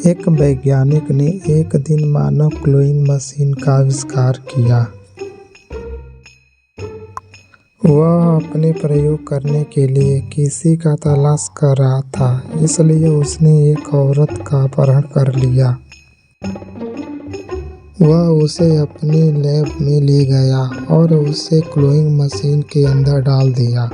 एक वैज्ञानिक ने एक दिन मानव क्लोइंग मशीन का आविष्कार किया। वह अपने प्रयोग करने के लिए किसी का तलाश कर रहा था, इसलिए उसने एक औरत का अपहरण कर लिया। वह उसे अपनी लैब में ले गया और उसे क्लोइंग मशीन के अंदर डाल दिया।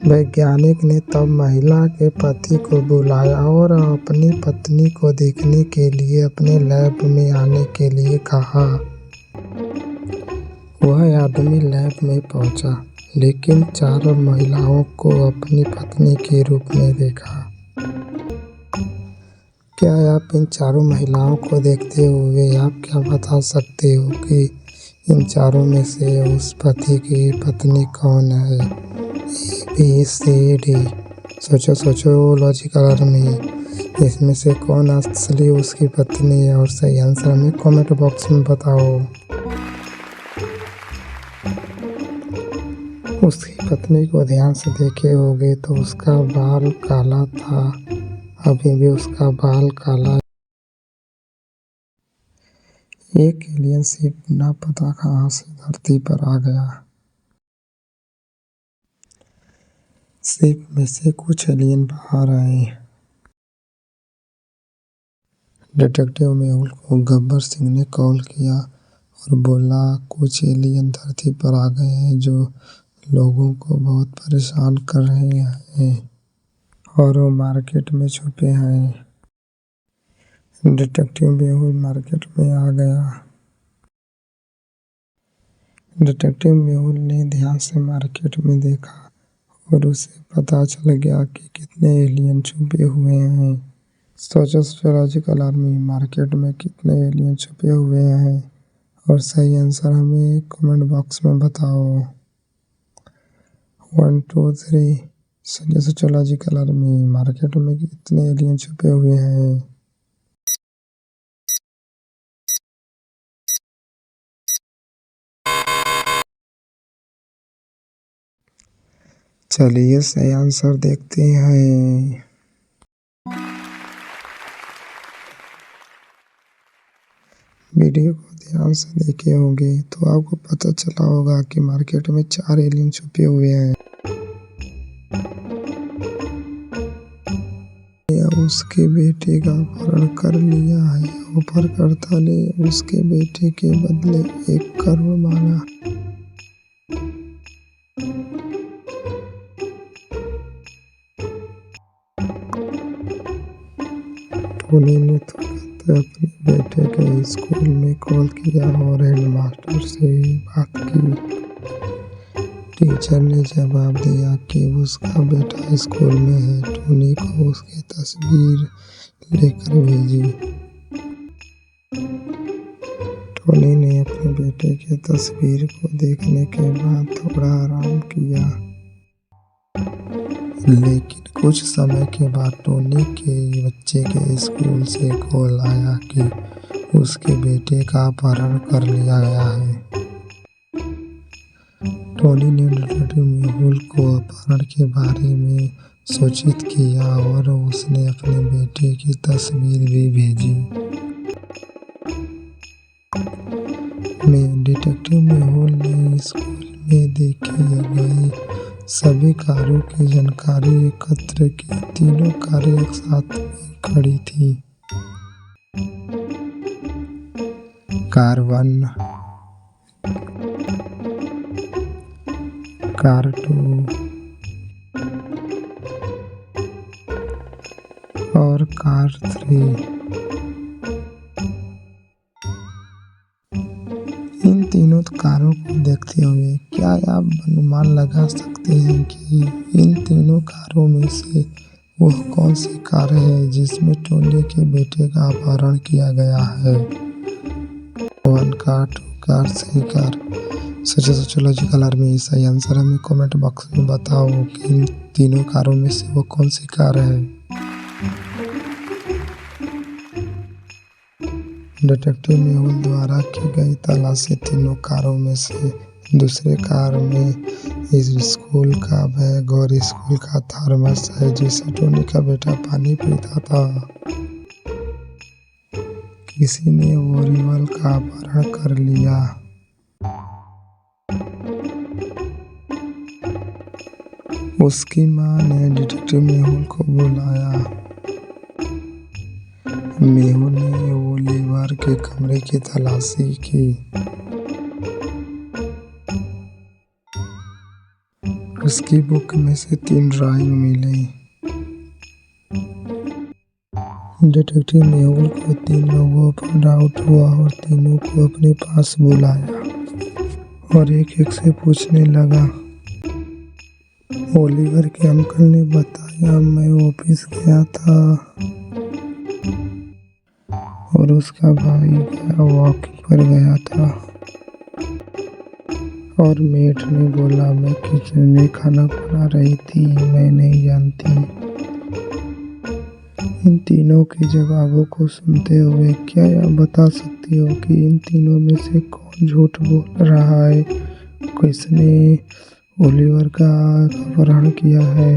वैज्ञानिक ने तब महिला के पति को बुलाया और अपनी पत्नी को देखने के लिए अपने लैब में आने के लिए कहा। वह आदमी लैब में पहुंचा, लेकिन चारों महिलाओं को अपनी पत्नी के रूप में देखा। क्या आप इन चारों महिलाओं को देखते हुए आप क्या बता सकते हो कि इन चारों में से उस पति की पत्नी कौन है? ABCD। सोचो लॉजिकल में इसमें से कौन असली उसकी पत्नी है, और सही आंसर हमें कमेंट बॉक्स में बताओ। उसकी पत्नी को ध्यान से देखे होगे तो उसका बाल काला था, अभी भी उसका बाल काला है। एक एलियन शिप ना पता कहां से धरती पर आ गया। शिप में से कुछ एलियन बाहर आए। डिटेक्टिव मेहुल को गब्बर सिंह ने कॉल किया और बोला, कुछ एलियन धरती पर आ गए हैं जो लोगों को बहुत परेशान कर रहे हैं और वो मार्केट में छुपे हैं। डिटेक्टिव मेहुल मार्केट में आ गया। डिटेक्टिव मेहुल ने ध्यान से मार्केट में देखा और उसे पता चल गया कि कितने एलियन छुपे हुए हैं। सोचो लॉजिकल आर्मी, मार्केट में कितने एलियन छुपे हुए हैं, और सही आंसर हमें कमेंट बॉक्स में बताओ। 1 2 3। सोचो लॉजिकल आर्मी, मार्केट में कितने एलियन छुपे हुए हैं। चलिए सही आंसर देखते हैं। वीडियो को ध्यान से देखे होंगे तो आपको पता चला होगा कि मार्केट में 4 एलियन छुपे हुए हैं। उसके बेटे का अपहरण कर लिया है। अपहरणकर्ता ने उसके बेटे के बदले 1 करोड़ मांगा। टोनी ने तुरंत अपने बेटे के स्कूल में कॉल किया और हेडमास्टर से बात की। टीचर ने जवाब दिया कि उसका बेटा स्कूल में है। टोनी को उसकी तस्वीर लेकर भेजी। टोनी ने अपने बेटे की तस्वीर को देखने के बाद थोड़ा आराम किया, लेकिन कुछ समय के बाद टोनी के बच्चे के स्कूल से कॉल आया कि उसके बेटे का अपहरण कर लिया गया है। टोनी ने डिटेक्टिव मेहुल को अपहरण के बारे में सूचित किया और उसने अपने बेटे की तस्वीर भी भेजी। डिटेक्टिव मेहुल ने स्कूल में देखे गए सभी कारों की जानकारी एकत्र की। तीनों कारें एक साथ खड़ी थी। कार 1, कार 2 और कार 3। इन तीनों कारों को देखते हुए क्या आप अनुमान लगा सकते हैं कि इन तीनों कारों में से वह कौन सी कार है जिसमें टोनी के बेटे का अपहरण किया गया है? 1 कार, 2 कार, 3 कार। सोचो लॉजिकल आर्मी, सही आंसर हमें कमेंट बॉक्स में बताओ कि इन तीनों कारों में से वो कौन सी कार है। डिटेक्टिव मेहुल द्वारा की गई तलाशी तीनों कारों में से दूसरे कार में इस स्कूल का बैग और स्कूल का थर्मस है जिसे टोनी का बेटा पानी पीता था। किसी ने ओरिवल का अपहरण कर लिया। उसकी माँ ने डिटेक्टिव मेहुल को बुलाया। मेहुल ने ओलिवर के कमरे की तलाशी की। उसकी बुक में से 3 ड्राइंग मिली। डिटेक्टिव मेहुल को 3 लोगों पर डाउट हुआ और तीनों को अपने पास बुलाया और एक-एक से पूछने लगा। ओलिवर के अंकल ने बताया, मैं ऑफिस गया था और उसका भाई वॉकिंग पर गया था। और मेट ने बोला, मैं किचन में खाना बना रही थी, मैं नहीं जानती। इन तीनों के जवाबों को सुनते हुए क्या आप बता सकती हो कि इन तीनों में से कौन झूठ बोल रहा है? किसने ओलिवर का अपहरण किया है?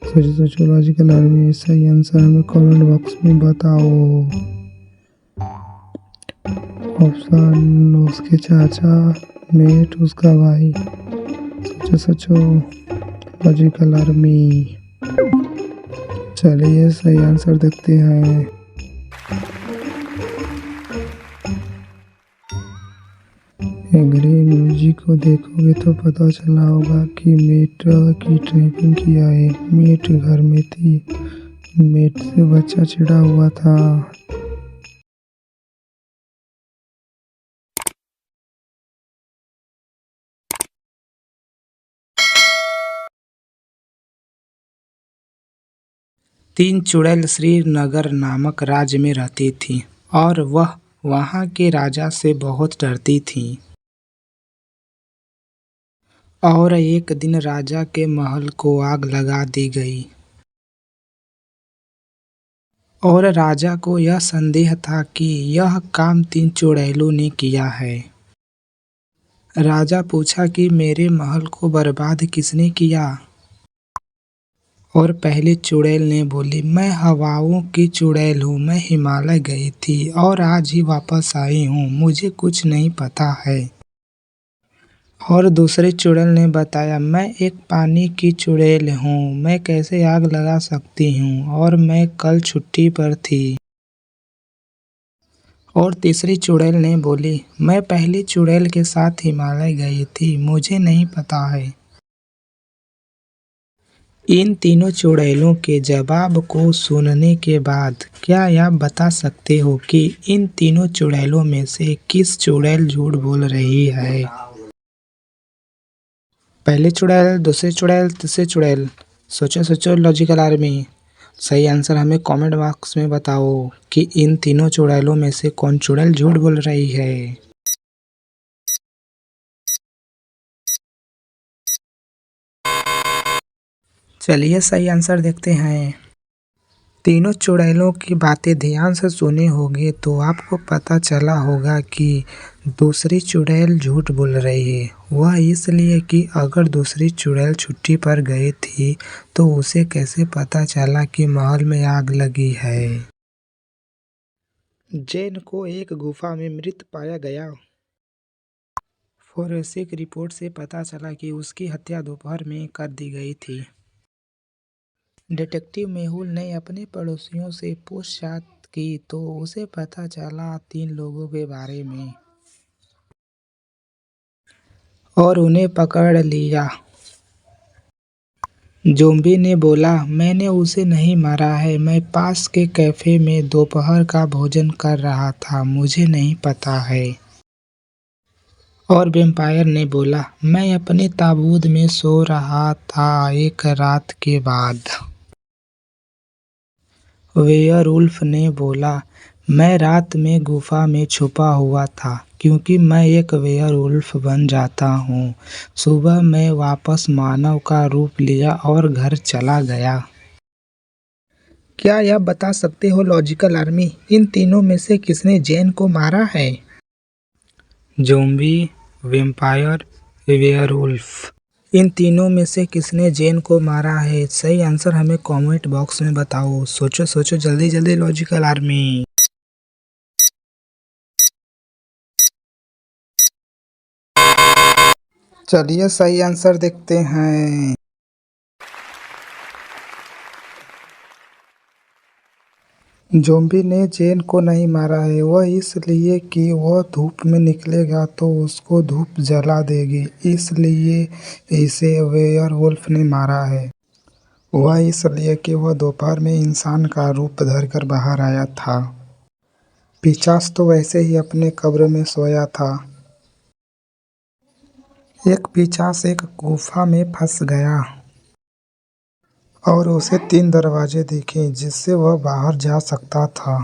सोचो लॉजिकल आर्मी। सही आंसर हमें कमेंट बॉक्स में बताओ। ऑप्शन उसके चाचा, मेट, उसका भाई। सोचो लॉजिकल आर्मी। चलिए सही आंसर देखते हैं। एंग्री म्यूजिक को देखोगे तो पता चला होगा कि मेट की ट्रैपिंग किया है। मेट घर में थी। मेट से बच्चा चिढ़ा हुआ था। तीन चुड़ैल श्रीनगर नामक राज्य में रहती थीं और वह वहाँ के राजा से बहुत डरती थीं। और एक दिन राजा के महल को आग लगा दी गई और राजा को यह संदेह था कि यह काम 3 चुड़ैलों ने किया है। राजा पूछा कि मेरे महल को बर्बाद किसने किया? और पहली चुड़ैल ने बोली, मैं हवाओं की चुड़ैल हूँ, मैं हिमालय गई थी और आज ही वापस आई हूँ, मुझे कुछ नहीं पता है। और दूसरी चुड़ैल ने बताया, मैं एक पानी की चुड़ैल हूँ, मैं कैसे आग लगा सकती हूँ और मैं कल छुट्टी पर थी। और तीसरी चुड़ैल ने बोली, मैं पहली चुड़ैल के साथ हिमालय गई थी, मुझे नहीं पता है। इन तीनों चुड़ैलों के जवाब को सुनने के बाद क्या आप बता सकते हो कि इन तीनों चुड़ैलों में से किस चुड़ैल झूठ बोल रही है? पहली चुड़ैल, दूसरी चुड़ैल, तीसरी चुड़ैल। सोचो लॉजिकल आर्मी। सही आंसर हमें कमेंट बॉक्स में बताओ कि इन तीनों चुड़ैलों में से कौन चुड़ैल झूठ बोल रही है। चलिए सही आंसर देखते हैं। तीनों चुड़ैलों की बातें ध्यान से सुनी होगी तो आपको पता चला होगा कि दूसरी चुड़ैल झूठ बोल रही है। वह इसलिए कि अगर दूसरी चुड़ैल छुट्टी पर गई थी तो उसे कैसे पता चला कि महल में आग लगी है। जेन को एक गुफा में मृत पाया गया। फोरेंसिक रिपोर्ट से पता चला कि उसकी हत्या दोपहर में कर दी गई थी। डिटेक्टिव मेहुल ने अपने पड़ोसियों से पूछताछ की तो उसे पता चला 3 लोगों के बारे में और उन्हें पकड़ लिया। ज़ॉम्बी ने बोला, मैंने उसे नहीं मारा है, मैं पास के कैफे में दोपहर का भोजन कर रहा था, मुझे नहीं पता है। और वैम्पायर ने बोला, मैं अपने ताबूत में सो रहा था एक रात के बाद। वेयरवुल्फ ने बोला, मैं रात में गुफा में छुपा हुआ था क्योंकि मैं एक वेयरवुल्फ बन जाता हूँ। सुबह मैं वापस मानव का रूप लिया और घर चला गया। क्या आप बता सकते हो लॉजिकल आर्मी, इन तीनों में से किसने जेन को मारा है? Zombie, vampire, werewolf. इन तीनों में से किसने जेन को मारा है? सही आंसर हमें कमेंट बॉक्स में बताओ। सोचो सोचो जल्दी जल्दी लॉजिकल आर्मी। चलिए सही आंसर देखते हैं। ज़ॉम्बी ने जेन को नहीं मारा है, वह इसलिए कि वह धूप में निकलेगा तो उसको धूप जला देगी, इसलिए इसे वेयरवुल्फ ने मारा है। वह इसलिए कि वह दोपहर में इंसान का रूप धरकर बाहर आया था। पिशाच तो वैसे ही अपने कब्र में सोया था। एक पिशाच एक गुफा में फंस गया और उसे 3 दरवाजे दिखे जिससे वह बाहर जा सकता था।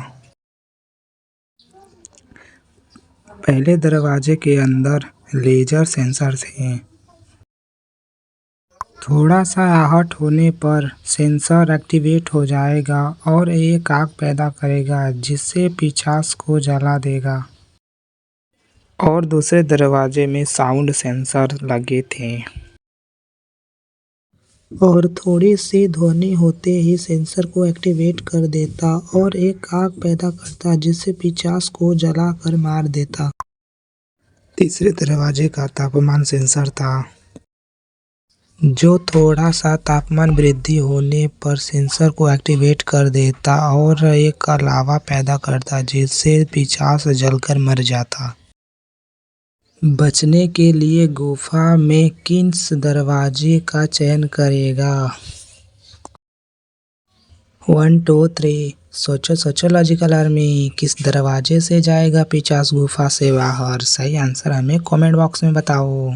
पहले दरवाजे के अंदर लेजर सेंसर थे। थोड़ा सा आहट होने पर सेंसर एक्टिवेट हो जाएगा और एक आग पैदा करेगा जिससे पिशाच को जला देगा। और दूसरे दरवाजे में साउंड सेंसर लगे थे। और थोड़ी सी ध्वनि होते ही सेंसर को एक्टिवेट कर देता और एक आग पैदा करता जिससे पिशाच को जलाकर मार देता। तीसरे दरवाजे का तापमान सेंसर था, जो थोड़ा सा तापमान वृद्धि होने पर सेंसर को एक्टिवेट कर देता और एक लावा पैदा करता जिससे पिशाच जलकर मर जाता। बचने के लिए गुफा में किस दरवाजे का चयन करेगा? 1 2 3 सोचो सोचो लॉजिकल आर्मी। किस दरवाजे से जाएगा पिशाच गुफा से बाहर? सही आंसर हमें कमेंट बॉक्स में बताओ।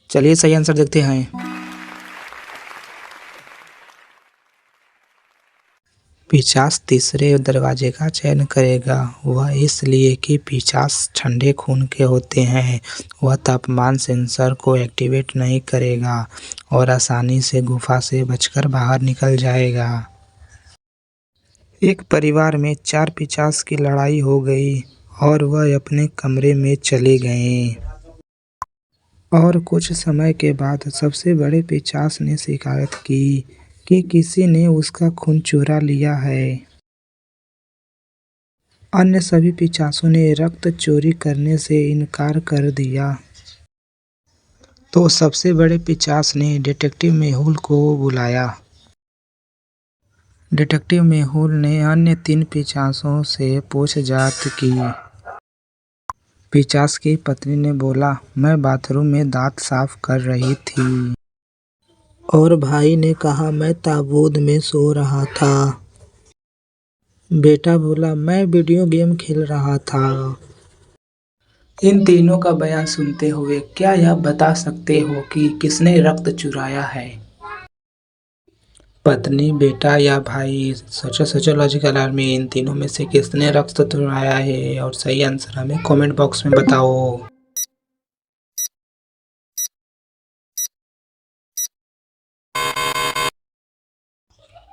चलिए सही आंसर देखते हैं। पिशाच तीसरे दरवाजे का चयन करेगा, वह इसलिए कि पिशाच ठंडे खून के होते हैं। वह तापमान सेंसर को एक्टिवेट नहीं करेगा और आसानी से गुफा से बचकर बाहर निकल जाएगा। एक परिवार में 4 पिशाच की लड़ाई हो गई और वह अपने कमरे में चले गए। और कुछ समय के बाद सबसे बड़े पिशाच ने शिकायत की कि किसी ने उसका खून चुरा लिया है। अन्य सभी पिशाचों ने रक्त चोरी करने से इनकार कर दिया। तो सबसे बड़े पिशाच ने डिटेक्टिव मेहुल को बुलाया। डिटेक्टिव मेहुल ने अन्य 3 पिशाचों से पूछताछ की। पिशाच की पत्नी ने बोला, मैं बाथरूम में दांत साफ कर रही थी। और भाई ने कहा, मैं ताबूत में सो रहा था। बेटा बोला, मैं वीडियो गेम खेल रहा था। इन तीनों का बयान सुनते हुए क्या यह बता सकते हो कि किसने रक्त चुराया है? पत्नी, बेटा या भाई? सोचो सोचो लॉजिकल आर्मी। इन तीनों में से किसने रक्त चुराया है? और सही आंसर हमें कमेंट बॉक्स में बताओ।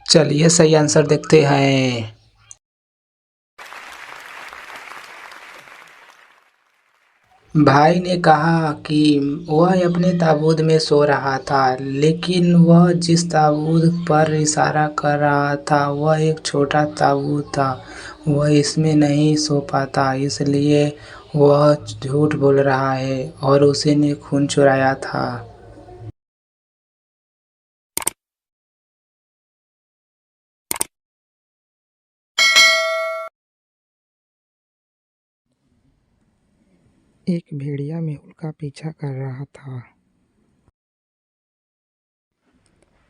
चलिए सही आंसर देखते हैं। भाई ने कहा कि वह अपने ताबूत में सो रहा था, लेकिन वह जिस ताबूत पर इशारा कर रहा था वह एक छोटा ताबूत था। वह इसमें नहीं सो पाता, इसलिए वह झूठ बोल रहा है और उसी ने खून चुराया था। एक भेड़िया मेहुल का पीछा कर रहा था।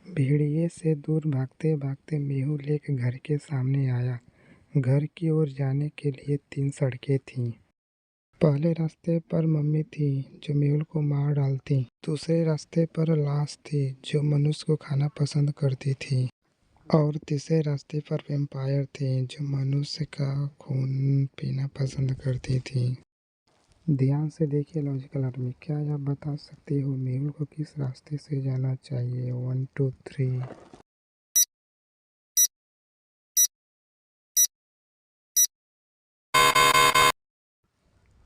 भेड़िए से दूर भागते भागते मेहुल एक घर के सामने आया। घर की ओर जाने के लिए 3 सड़कें थीं। पहले रास्ते पर मम्मी थी जो मेहुल को मार डालती। दूसरे रास्ते पर लाश थी जो मनुष्य को खाना पसंद करती थी। और तीसरे रास्ते पर वैम्पायर थे जो मनुष्य का खून पीना पसंद करती थी। ध्यान से देखिए लॉजिकल आर्मी। क्या आप बता सकते हो मेहुल को किस रास्ते से जाना चाहिए? 1 2 3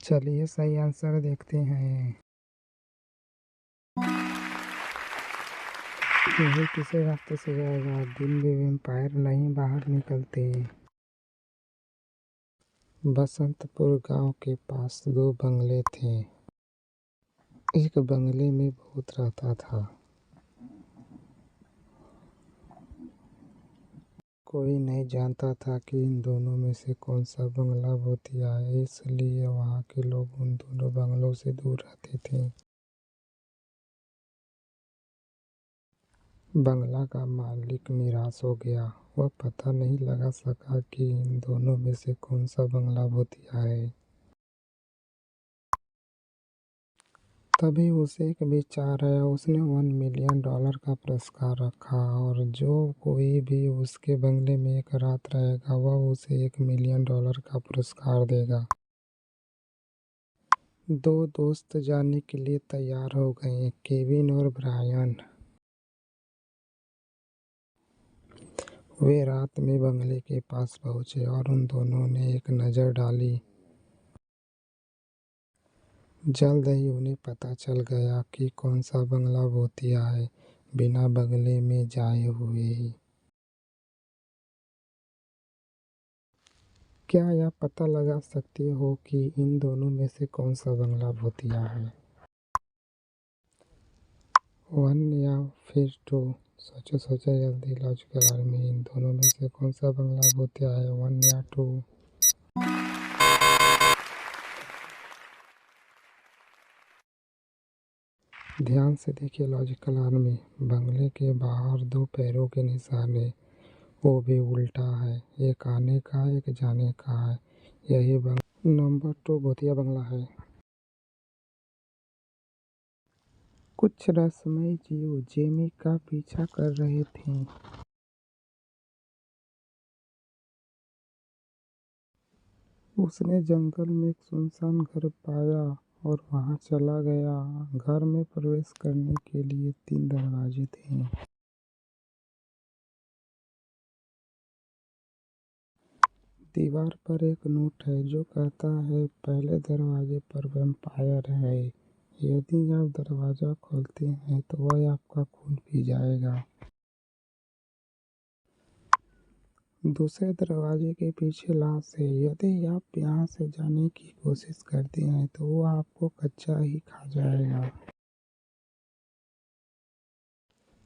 चलिए सही आंसर देखते हैं। यही किसी रास्ते से जाएगा। दिन भी वैम्पायर नहीं बाहर निकलते। बसंतपुर गांव के पास दो बंगले थे। एक बंगले में भूत रहता था। कोई नहीं जानता था कि इन दोनों में से कौन सा बंगला भूतिया है, इसलिए वहां के लोग उन दोनों बंगलों से दूर रहते थे। बंगला का मालिक निराश हो गया। वह पता नहीं लगा सका कि इन दोनों में से कौन सा बंगला भूतिया है। तभी उसे एक विचार आया। उसने $1 मिलियन का पुरस्कार रखा और जो कोई भी उसके बंगले में एक रात रहेगा वह उसे $1 मिलियन का पुरस्कार देगा। दो दोस्त जाने के लिए तैयार हो गए, केविन और ब्रायन। वे रात में बंगले के पास पहुंचे और उन दोनों ने एक नज़र डाली। जल्द ही उन्हें पता चल गया कि कौन सा बंगला भूतिया है, बिना बंगले में जाए हुए ही। क्या आप पता लगा सकते हो कि इन दोनों में से कौन सा बंगला भूतिया है? 1 या फिर 2? सोचो सोचो जल्दी। लॉजिकल आर्मी, इन दोनों में से कौन सा बंगला भूतिया है, 1 या 2? ध्यान से देखिए लॉजिकल आर्मी, बंगले के बाहर दो पैरों के निशान है, वो भी उल्टा है। एक आने का एक जाने का है। यही नंबर 2 भूतिया बंगला है। कुछ रहस्यमय जीव जेमी का पीछा कर रहे थे। उसने जंगल में एक सुनसान घर पाया और वहां चला गया। घर में प्रवेश करने के लिए 3 दरवाजे थे। दीवार पर एक नोट है जो कहता है पहले दरवाजे पर वैम्पायर है। यदि आप दरवाजा खोलते हैं तो वह आपका खून पी जाएगा। दूसरे दरवाजे के पीछे लाश है। यदि आप यहाँ से जाने की कोशिश करते हैं तो वो आपको कच्चा ही खा जाएगा।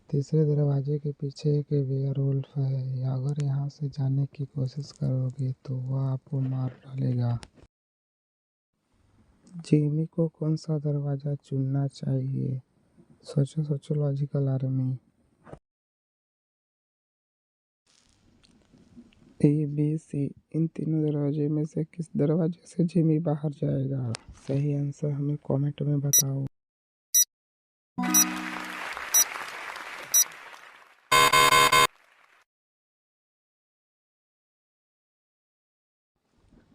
तीसरे दरवाजे के पीछे एक वेयरवुल्फ है। अगर यहाँ से जाने की कोशिश करोगे तो वह आपको मार डालेगा। जेमी को कौन सा दरवाजा चुनना चाहिए? सोचो सोचो लॉजिकल आर्मी। ABC, इन तीनों दरवाजे में से किस दरवाजे से जेमी बाहर जाएगा? सही आंसर हमें कमेंट में बताओ।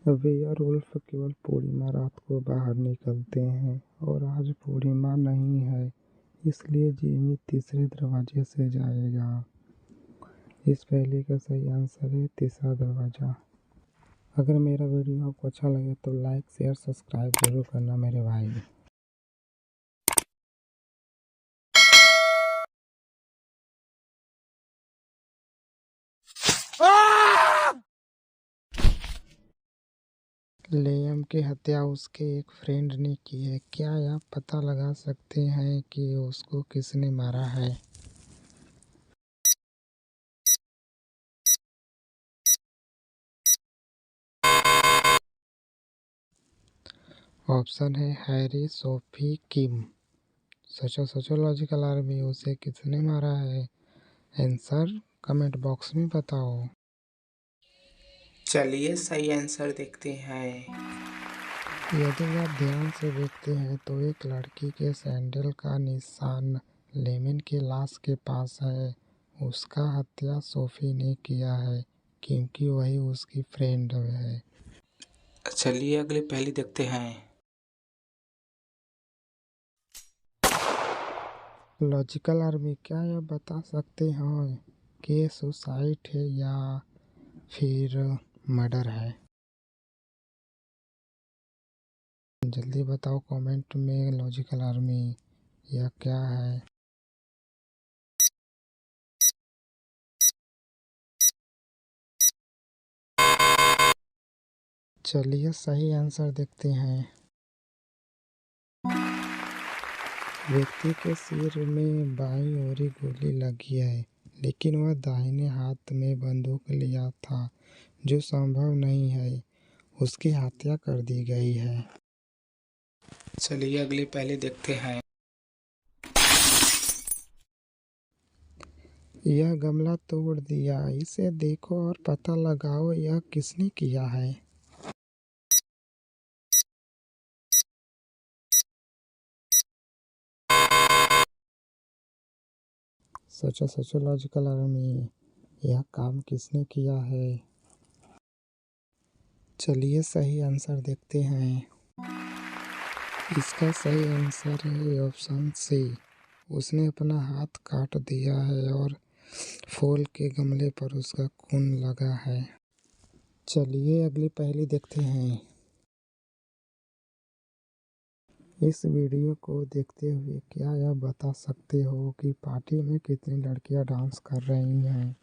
वेयरवुल्फ केवल पूर्णिमा रात को बाहर निकलते हैं और आज पूर्णिमा नहीं है, इसलिए जेमी तीसरे दरवाजे से जाएगा। इस पहेली का सही आंसर है तीसरा दरवाजा। अगर मेरा वीडियो आपको अच्छा लगे तो लाइक शेयर सब्सक्राइब जरूर करना मेरे भाई। लियाम की हत्या उसके एक फ्रेंड ने की है। क्या आप पता लगा सकते हैं कि उसको किसने मारा है? ऑप्शन है हैरी, सोफी, किम। सोचो सोचो लॉजिकल आर्मी, उसे किसने मारा है? आंसर कमेंट बॉक्स में बताओ। चलिए सही आंसर देखते हैं। यदि आप ध्यान से देखते हैं तो एक लड़की के सैंडल का निशान लेमन की लाश के पास है। उसका हत्या सोफी ने किया है क्योंकि वही उसकी फ्रेंड है। चलिए अगली पहेली देखते हैं। लॉजिकल आर्मी, क्या आप बता सकते हैं कि सुसाइड है या फिर मर्डर है? जल्दी बताओ कमेंट में लॉजिकल आर्मी, यह क्या है? चलिए सही आंसर देखते हैं। व्यक्ति के सिर में बाईं ओर गोली लगी है, लेकिन वह दाहिने हाथ में बंदूक लिया था, जो संभव नहीं है। उसकी हत्या कर दी गई है। चलिए अगली पहेली देखते हैं। यह गमला तोड़ दिया, इसे देखो और पता लगाओ यह किसने किया है। सोचो सोचो लॉजिकल आर्मी, यह काम किसने किया है। चलिए सही आंसर देखते हैं। इसका सही आंसर है ऑप्शन सी। उसने अपना हाथ काट दिया है और फूल के गमले पर उसका खून लगा है। चलिए अगली पहेली देखते हैं। इस वीडियो को देखते हुए क्या यह बता सकते हो कि पार्टी में कितनी लड़कियां डांस कर रही हैं।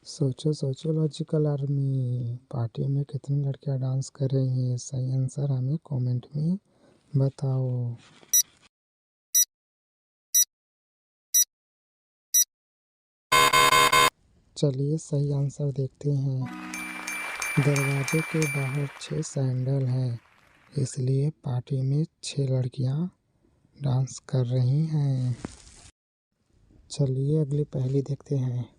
सोचो सोचो लॉजिकल आर्मी, पार्टी में कितनी लड़कियां डांस कर रही हैं। सही आंसर हमें कमेंट में बताओ। चलिए सही आंसर देखते हैं। दरवाजे के बाहर 6 सैंडल हैं, इसलिए पार्टी में 6 लड़कियां डांस कर रही हैं। चलिए अगली पहेली देखते हैं।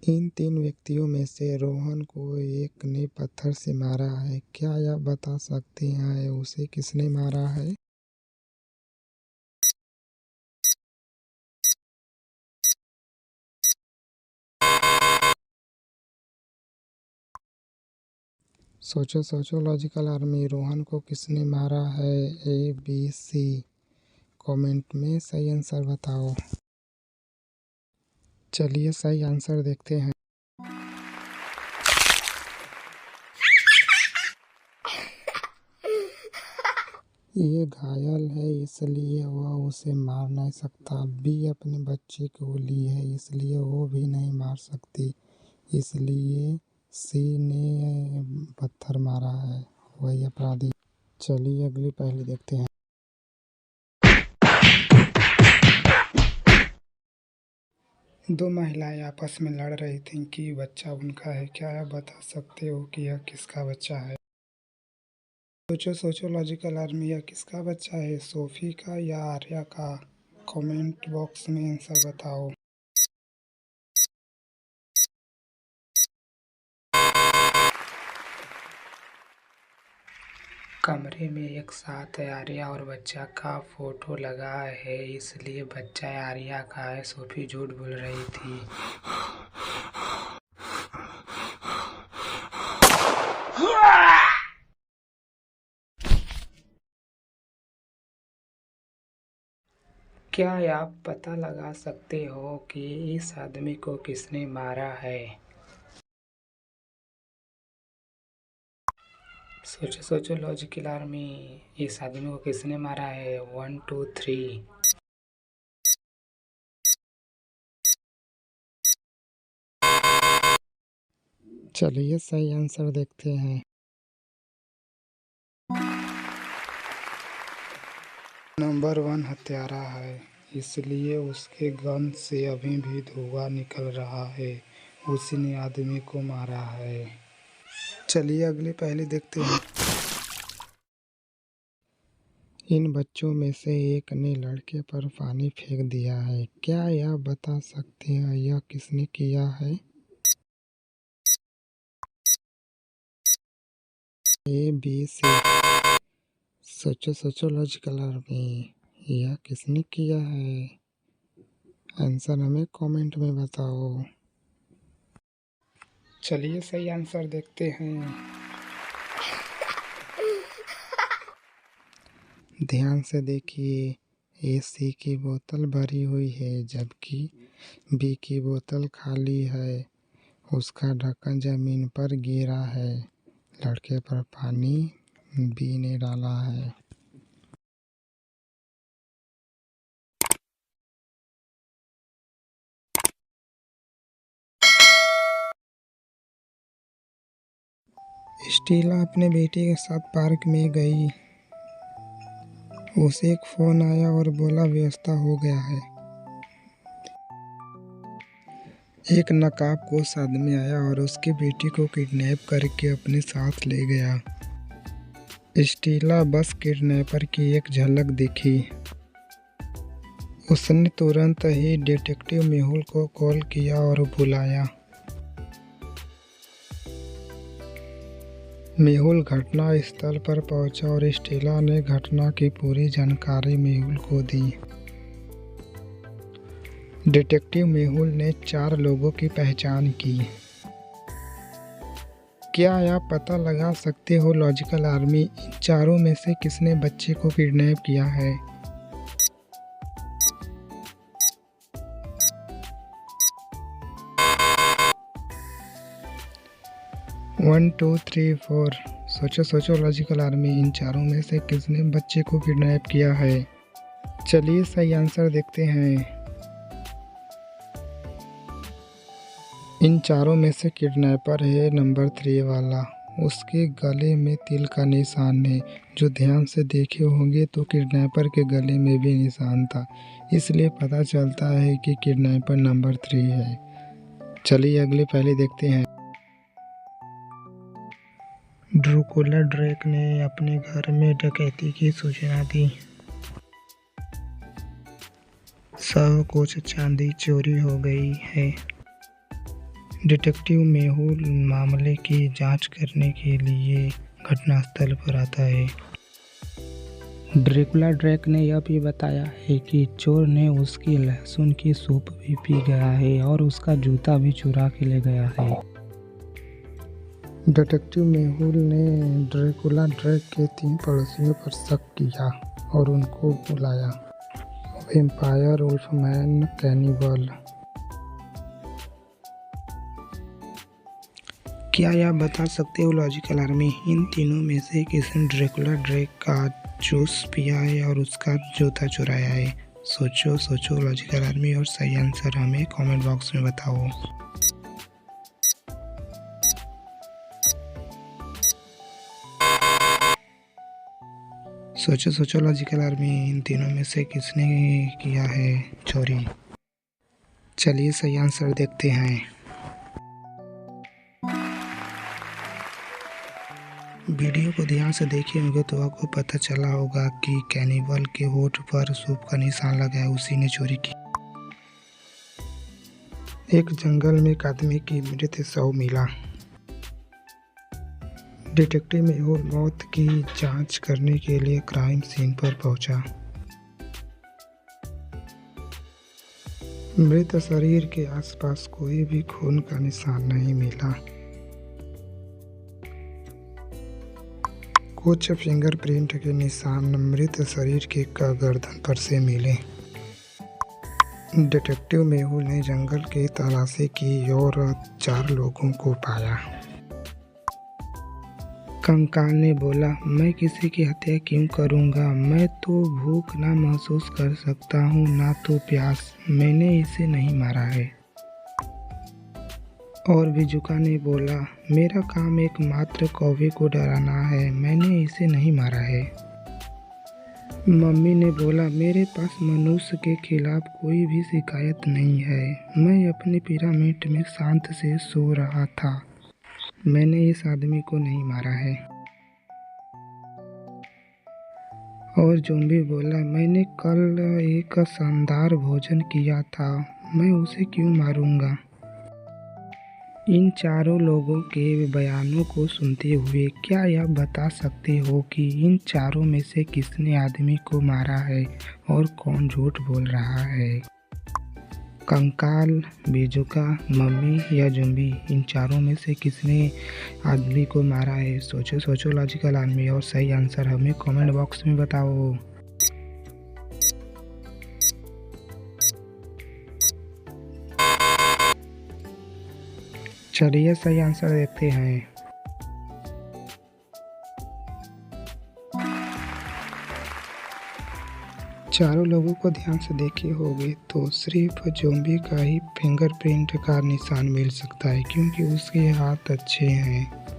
इन 3 व्यक्तियों में से रोहन को एक ने पत्थर से मारा है। क्या यह बता सकते हैं उसे किसने मारा है। सोचो सोचो लॉजिकल आर्मी, रोहन को किसने मारा है। ए बी सी, कमेंट में सही आंसर बताओ। चलिए सही आंसर देखते हैं। ये घायल है इसलिए वह उसे मार नहीं सकता। बी अपने बच्चे को ली है इसलिए वो भी नहीं मार सकती, इसलिए सी ने पत्थर मारा है, वही अपराधी। चलिए अगली पहेली देखते हैं। दो महिलाएं आपस में लड़ रही थीं कि बच्चा उनका है। क्या आप बता सकते हो कि यह किसका बच्चा है। सोचो सोचो लॉजिकल आर्मी, यह किसका बच्चा है, सोफी का या आर्या का। कमेंट बॉक्स में आंसर बताओ। कमरे में एक साथ आर्या और बच्चा का फोटो लगा है, इसलिए बच्चा आर्या का है। सोफी झूठ बोल रही थी। क्या आप पता लगा सकते हो कि इस आदमी को किसने मारा है। सोचो सोचो लॉजिकल आर्मी, इस आदमी को किसने मारा है। 1 2 3। चलिए सही आंसर देखते हैं। नंबर 1 हत्यारा है, इसलिए उसके गन से अभी भी धुआं निकल रहा है। उसी ने आदमी को मारा है। चलिए अगली पहेली देखते हैं। इन बच्चों में से एक ने लड़के पर पानी फेंक दिया है। क्या यह बता सकते हैं यह किसने किया है। ए बी सी, सोचो सोचो लॉजिकल आर्मी, यह किसने किया है। आंसर हमें कमेंट में बताओ। चलिए सही आंसर देखते हैं। ध्यान से देखिए, ए सी की बोतल भरी हुई है जबकि बी की बोतल खाली है। उसका ढक्कन जमीन पर गिरा है। लड़के पर पानी बी ने डाला है। स्टीला अपने बेटे के साथ पार्क में गई। उसे एक फोन आया और बोला व्यवस्था हो गया है। एक नकाबपोश आदमी आया और उसके बेटे को किडनैप करके अपने साथ ले गया। स्टीला बस किडनैपर की एक झलक दिखी। उसने तुरंत ही डिटेक्टिव मेहुल को कॉल किया और बुलाया। मेहुल घटना स्थल पर पहुंचा और स्टीला ने घटना की पूरी जानकारी मेहुल को दी। डिटेक्टिव मेहुल ने 4 लोगों की पहचान की। क्या आप पता लगा सकते हो लॉजिकल आर्मी, इन चारों में से किसने बच्चे को किडनैप किया है? वन, 2, 3, 4। सोचो लॉजिकल आर्मी, इन चारों में से किसने बच्चे को किडनैप किया है? चलिए सही आंसर देखते हैं। इन चारों में से किडनैपर है नंबर 3 वाला। उसके गले में तिल का निशान है। जो ध्यान से देखे होंगे तो किडनैपर के गले में भी निशान था, इसलिए पता चलता है कि किडनैपर नंबर 3 है। चलिए अगली पहले देखते हैं। ड्रैकुला ड्रैक ने अपने घर में डकैती की सूचना दी। सब कुछ चांदी चोरी हो गई है। डिटेक्टिव मेहुल मामले की जांच करने के लिए घटनास्थल पर आता है। ड्रैकुला ड्रैक ने यह भी बताया है कि चोर ने उसकी लहसुन की सूप भी पी गया है और उसका जूता भी चुरा के ले गया है। डिटेक्टिव मेहुल ने ड्रैकुला ड्रैक के 3 पड़ोसियों पर शक किया और उनको बुलाया। Vampire, wolfman, cannibal. क्या आप बता सकते हो लॉजिकल आर्मी, इन तीनों में से किसने ड्रैकुला ड्रैक का जूस पिया है और उसका जूता चुराया है? सोचो लॉजिकल आर्मी और सही आंसर हमें कमेंट बॉक्स में बताओ। सोचो लॉजिकल आर्मी, इन तीनों में से किसने किया है चोरी? चलिए सही आंसर देखते हैं। वीडियो को ध्यान से देखे होंगे तो आपको पता चला होगा कि कैनिबल के होठ पर सूप का निशान लगा है, उसी ने चोरी की। एक जंगल में एक आदमी की मृत शव मिला। डिटेक्टिव मेहुल मौत की जांच करने के लिए क्राइम सीन पर पहुंचा। मृत शरीर के आसपास कोई भी खून का निशान नहीं मिला। कुछ फिंगरप्रिंट के निशान मृत शरीर के गर्दन पर से मिले। डिटेक्टिव मेहुल ने जंगल की तलाशी की और 4 लोगों को पाया। कंकाल ने बोला, मैं किसी की हत्या क्यों करूंगा? मैं तो भूख ना महसूस कर सकता हूँ ना तो प्यास। मैंने इसे नहीं मारा है। और बिजुका ने बोला, मेरा काम एकमात्र कौवे को डराना है, मैंने इसे नहीं मारा है। मम्मी ने बोला, मेरे पास मनुष्य के खिलाफ कोई भी शिकायत नहीं है। मैं अपनी पिरामिड में शांत से सो रहा था। मैंने इस आदमी को नहीं मारा है। और ज़ॉम्बी बोला, मैंने कल एक शानदार भोजन किया था, मैं उसे क्यों मारूंगा? इन चारों लोगों के बयानों को सुनते हुए क्या आप बता सकते हो कि इन चारों में से किसने आदमी को मारा है और कौन झूठ बोल रहा है? कंकाल, बिजुका, मम्मी या ज़ॉम्बी, इन चारों में से किसने आदमी को मारा है? सोचो लॉजिकल आर्मी और सही आंसर हमें कमेंट बॉक्स में बताओ। चलिए सही आंसर देखते हैं। चारों लोगों को ध्यान से देखे होंगे तो सिर्फ ज़ॉम्बी का ही फिंगरप्रिंट का निशान मिल सकता है क्योंकि उसके हाथ अच्छे हैं।